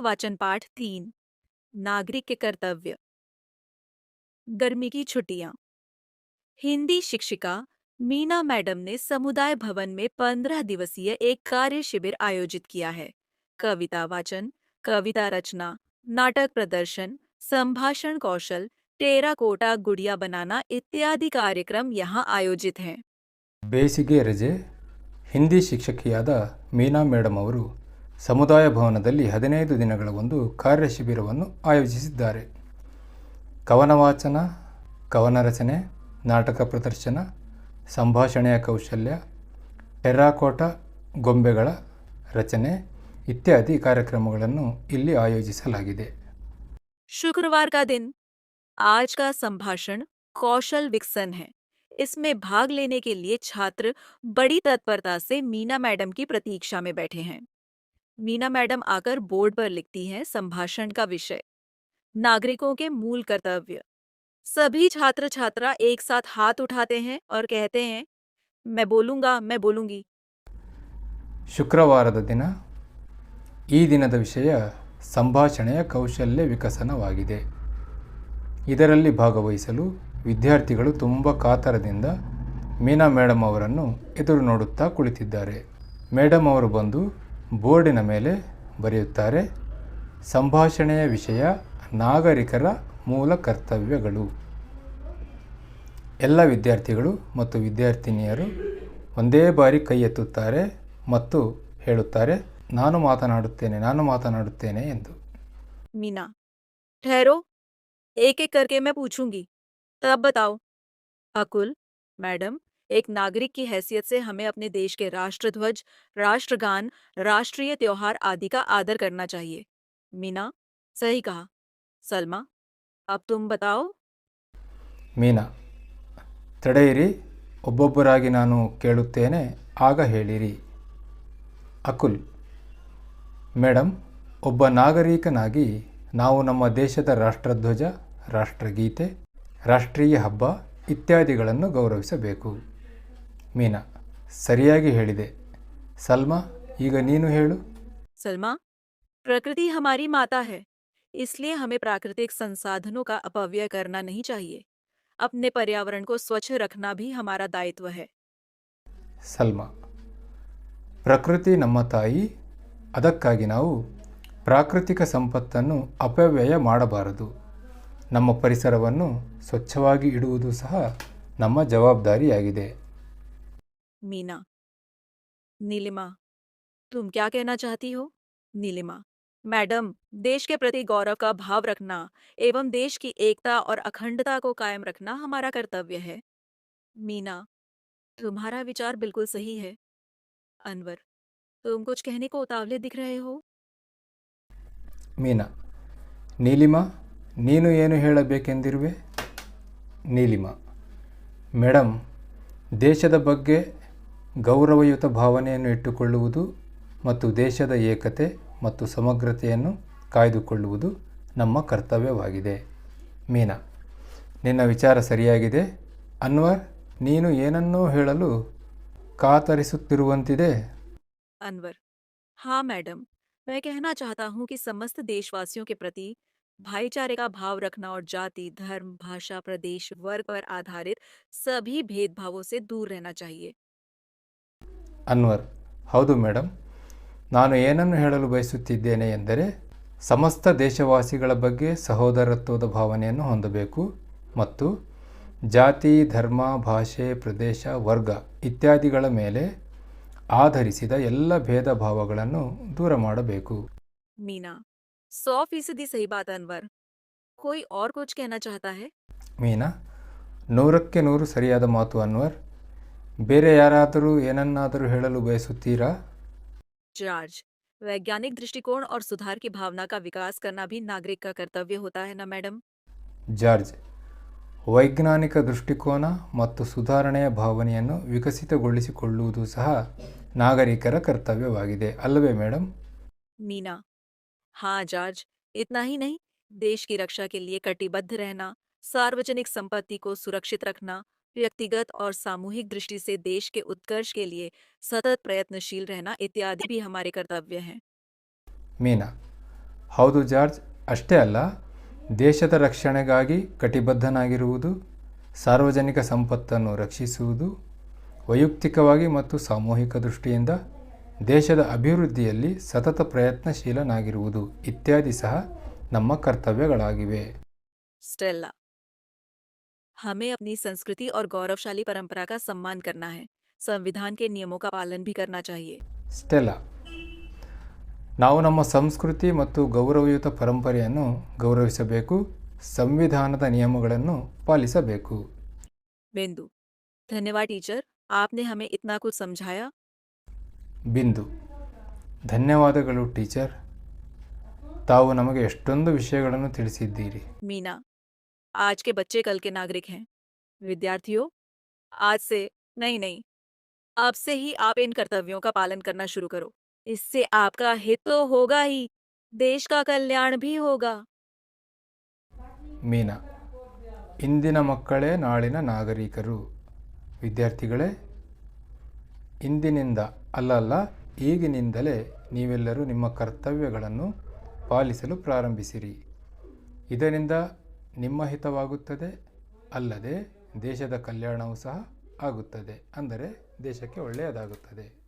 वाचन पाठ 3। नागरिक के कर्तव्य। गर्मी की छुट्टियां। हिंदी शिक्षिका मीना मैडम ने समुदाय भवन में 15 दिवसीय एक कार्य शिविर आयोजित किया है। कविता वाचन, कविता रचना, नाटक प्रदर्शन, संभाषण कौशल, टेराकोटा गुड़िया बनाना इत्यादि कार्यक्रम यहाँ आयोजित हैं। ಬೇಸಿಗೆ ರಜೆ. ಹಿಂದಿ ಶಿಕ್ಷಕಿಯಾದ ಮೀನಾ ಮೇಡಮ್ ಅವರು ಸಮುದಾಯ ಭವನದಲ್ಲಿ 15 ದಿನಗಳ ಒಂದು ಕಾರ್ಯಶಿಬಿರವನ್ನು ಆಯೋಜಿಸಿದ್ದಾರೆ. ಕವನ ವಾಚನ, ಕವನ ರಚನೆ, ನಾಟಕ ಪ್ರದರ್ಶನ, ಸಂಭಾಷಣೆಯ ಕೌಶಲ್ಯ, ಟೆರ್ರಾಕೋಟಾ ಗೊಂಬೆಗಳ ರಚನೆ ಇತ್ಯಾದಿ ಕಾರ್ಯಕ್ರಮಗಳನ್ನು ಇಲ್ಲಿ ಆಯೋಜಿಸಲಾಗಿದೆ. शुक्रवार का दिन आज का संभाषण कौशल विकसन है। इसमें भाग लेने के लिए छात्र बड़ी तत्परता से मीना मैडम की प्रतीक्षा में बैठे हैं। मीना मैडम आकर बोर्ड पर लिखती हैं संभाषण का विषय, नागरिकों के मूल कर्तव्य। सभी छात्र छात्रा एक साथ हाथ उठाते हैं और कहते हैं, मैं बोलूंगा, मैं बोलूंगी। ಶುಕ್ರವಾರದ ದಿನ. ಈ ದಿನದ ವಿಷಯ ಸಂಭಾಷಣೆಯ ಕೌಶಲ್ಯ ವಿಕಸನವಾಗಿದೆ. ಇದರಲ್ಲಿ ಭಾಗವಹಿಸಲು ವಿದ್ಯಾರ್ಥಿಗಳು ತುಂಬ ಕಾತರದಿಂದ ಮೀನಾ ಮೇಡಮ್ ಅವರನ್ನು ಎದುರು ನೋಡುತ್ತಾ ಕುಳಿತಿದ್ದಾರೆ. ಮೇಡಮ್ ಅವರು ಬಂದು ಬೋರ್ಡಿನ ಮೇಲೆ ಬರೆಯುತ್ತಾರೆ, ಸಂಭಾಷಣೆಯ ವಿಷಯ ನಾಗರಿಕರ ಮೂಲ ಕರ್ತವ್ಯಗಳು. ಎಲ್ಲ ವಿದ್ಯಾರ್ಥಿಗಳು ಮತ್ತು ವಿದ್ಯಾರ್ಥಿನಿಯರು ಒಂದೇ ಬಾರಿ ಕೈ ಎತ್ತುತ್ತಾರೆ ಮತ್ತು ಹೇಳುತ್ತಾರೆ, ನಾನು ಮಾತನಾಡುತ್ತೇನೆ ಎಂದು. मीना, ठहरो, एक एक करके मैं पूछूंगी, तब बताओ। अकुल, मैडम, एक नागरिक की हैसियत से हमें अपने देश के राष्ट्रध्वज, राष्ट्रगान, राष्ट्रीय त्योहार आदि का आदर करना चाहिए। मीना, सही कहा। सलमा, अब तुम बताओ। ಮೀನಾ, ತಡೆಯಿರಿ, ಒಬ್ಬೊಬ್ಬರಾಗಿ ನಾನು ಕೇಳುತ್ತೇನೆ, ಆಗ ಹೇಳಿರಿ. ಅಕುಲ್, ಮೇಡಮ್, ಒಬ್ಬ ನಾಗರಿಕನಾಗಿ ನಾವು ನಮ್ಮ ದೇಶದ ರಾಷ್ಟ್ರಧ್ವಜ, ರಾಷ್ಟ್ರಗೀತೆ, ರಾಷ್ಟ್ರೀಯ ಹಬ್ಬ ಇತ್ಯಾದಿಗಳನ್ನು ಗೌರವಿಸಬೇಕು. ಮೀನಾ, ಸರಿಯಾಗಿ ಹೇಳಿದೆ. ಸಲ್ಮಾ, ಈಗ ನೀನು ಹೇಳು. सलमा, प्रकृति हमारी माता है, इसलिए हमें प्राकृतिक संसाधनों का अपव्यय करना नहीं चाहिए। अपने पर्यावरण को स्वच्छ रखना भी हमारा दायित्व है। ಸಲ್ಮಾ, ಪ್ರಕೃತಿ ನಮ್ಮ ತಾಯಿ, ಅದಕ್ಕಾಗಿ ನಾವು ಪ್ರಾಕೃತಿಕ ಸಂಪತ್ತನ್ನು ಅಪವ್ಯಯ ಮಾಡಬಾರದು. ನಮ್ಮ ಪರಿಸರವನ್ನು ಸ್ವಚ್ಛವಾಗಿ ಇಡುವುದು ಸಹ ನಮ್ಮ ಜವಾಬ್ದಾರಿಯಾಗಿದೆ. मीना, नीलिमा, तुम क्या कहना चाहती हो? नीलिमा, मैडम, देश के प्रति गौरव का भाव रखना एवं देश की एकता और अखंडता को कायम रखना हमारा कर्तव्य है। मीना, तुम्हारा विचार बिल्कुल सही है। अनवर, तुम कुछ कहने को उतावले दिख रहे हो। ಮೀನಾ, ನೀಲಿಮಾ, ನೀನು ಏನು ಹೇಳಬೇಕೆಂದಿರುವೆ? ನೀಲಿಮಾ, ಮೇಡಮ್, ದೇಶದ ಬಗ್ಗೆ ಗೌರವಯುತ ಭಾವನೆಯನ್ನು ಇಟ್ಟುಕೊಳ್ಳುವುದು ಮತ್ತು ದೇಶದ ಏಕತೆ ಮತ್ತು ಸಮಗ್ರತೆಯನ್ನು ಕಾಯ್ದುಕೊಳ್ಳುವುದು ನಮ್ಮ ಕರ್ತವ್ಯವಾಗಿದೆ. ಮೀನಾ, ನಿನ್ನ ವಿಚಾರ ಸರಿಯಾಗಿದೆ. ಅನ್ವರ್, ನೀನು ಏನನ್ನೋ ಹೇಳಲು ಕಾತರಿಸುತ್ತಿರುವಂತಿದೆ. अनवर, हाँ मैडम, मैं कहना चाहता हूँ कि समस्त देशवासियों के प्रति भाईचारे का भाव रखना और जाति, धर्म, भाषा, प्रदेश, वर्ग पर आधारित सभी भेदभावों से दूर रहना चाहिए। ಅನ್ವರ್, ಹೌದು ಮೇಡಮ್, ನಾನು ಏನನ್ನು ಹೇಳಲು ಬಯಸುತ್ತಿದ್ದೇನೆ ಎಂದರೆ ಸಮಸ್ತ ದೇಶವಾಸಿಗಳ ಬಗ್ಗೆ ಸಹೋದರತ್ವದ ಭಾವನೆಯನ್ನು ಹೊಂದಬೇಕು ಮತ್ತು ಜಾತಿ, ಧರ್ಮ, ಭಾಷೆ, ಪ್ರದೇಶ, ವರ್ಗ ಇತ್ಯಾದಿಗಳ ಮೇಲೆ ಆಧರಿಸಿದ ಎಲ್ಲ ಭೇದ ಭಾವಗಳನ್ನು ದೂರ ಮಾಡಬೇಕು. मीना, 100% सही बात अनवर। कोई और कुछ कहना चाहता है? ಮೀನಾ, 100ಕ್ಕೆ 100 ಸರಿಯಾದ ಮಾತು ಅನ್ವರ್. ಬೇರೆ ಯಾರಾದರೂ ಏನನ್ನಾದರೂ ಹೇಳಲು ಬಯಸುತ್ತೀರಾ? जॉर्ज, वैज्ञानिक दृष्टिकोण और सुधार की भावना का विकास करना भी नागरिक का कर्तव्य होता है ना मैडम? ಜಾರ್ಜ್, ವೈಜ್ಞಾನಿಕ ದೃಷ್ಟಿಕೋನ ಮತ್ತು ಸುಧಾರಣೆಯ ಭಾವನೆಯನ್ನು ವಿಕಸಿತಗೊಳಿಸಿಕೊಳ್ಳುವುದು ಸಹ ನಾಗರಿಕರ ಕರ್ತವ್ಯವಾಗಿದೆ, ಅಲ್ಲವೇ ಮೇಡಮ್? मीना, हाँ जॉर्ज, इतना ही नहीं, देश की रक्षा के लिए कटिबद्ध रहना, सार्वजनिक संपत्ति को सुरक्षित रखना, व्यक्तिगत और सामूहिक दृष्टि से देश के उत्कर्ष के लिए सतत प्रयत्नशील रहना इत्यादि भी हमारे कर्तव्य हैं। ಮೀನಾ, ಹೌದು ಜಾರ್ಜ್, ಅಷ್ಟೇ ಅಲ್ಲ, ದೇಶದ ರಕ್ಷಣೆಗಾಗಿ ಕಟಿಬದ್ಧನಾಗಿರುವುದು, ಸಾರ್ವಜನಿಕ ಸಂಪತ್ತನ್ನು ರಕ್ಷಿಸುವುದು, ವೈಯಕ್ತಿಕವಾಗಿ ಮತ್ತು ಸಾಮೂಹಿಕ ದೃಷ್ಟಿಯಿಂದ ದೇಶದ ಅಭಿವೃದ್ಧಿಯಲ್ಲಿ ಸತತ ಪ್ರಯತ್ನಶೀಲನಾಗಿರುವುದು ಇತ್ಯಾದಿ ಸಹ ನಮ್ಮ ಕರ್ತವ್ಯಗಳಾಗಿವೆ. स्टेला, हमें अपनी संस्कृति और गौरवशाली परंपरा का सम्मान करना है। संविधान के नियमों का पालन भी करना चाहिए। ಸ್ಟೆಲ್ಲಾ, ನಾವು ನಮ್ಮ ಸಂಸ್ಕೃತಿ ಮತ್ತು ಗೌರವಯುತ ಪರಂಪರೆಯನ್ನು ಗೌರವಿಸಬೇಕು, ಸಂವಿಧಾನದ ನಿಯಮಗಳನ್ನು ಪಾಲಿಸಬೇಕು. बिंदु, धन्यवाद टीचर, आपने हमें इतना कुछ समझाया। ಬಿಂದು, ಧನ್ಯವಾದಗಳು ಟೀಚರ್, ತಾವು ನಮಗೆ ಎಷ್ಟೊಂದು ವಿಷಯಗಳನ್ನು ತಿಳಿಸಿದ್ದೀರಿ. मीना, आज के बच्चे कल के नागरिक हैं। विद्यार्थियों, आज से नहीं नहीं, अब से ही आप इन कर्तव्यों का पालन करना शुरू करो। इससे आपका हित तो होगा ही, देश का कल्याण भी होगा। ಮೀನಾ, ಇಂದಿನ ಮಕ್ಕಳೇ ನಾಳಿನ ನಾಗರಿಕರು. ವಿದ್ಯಾರ್ಥಿಗಳೇ, ಇಂದಿನಿಂದ ಅಲ್ಲಲ್ಲ, ಈಗಿನಿಂದಲೇ ನೀವೆಲ್ಲರೂ ನಿಮ್ಮ ಕರ್ತವ್ಯಗಳನ್ನು ಪಾಲಿಸಲು ಪ್ರಾರಂಭಿಸಿರಿ. ಇದರಿಂದ ನಿಮ್ಮ ಹಿತವಾಗುತ್ತದೆ, ಅಲ್ಲದೆ ದೇಶದ ಕಲ್ಯಾಣವೂ ಸಹ ಆಗುತ್ತದೆ. ಅಂದರೆ ದೇಶಕ್ಕೆ ಒಳ್ಳೆಯದಾಗುತ್ತದೆ.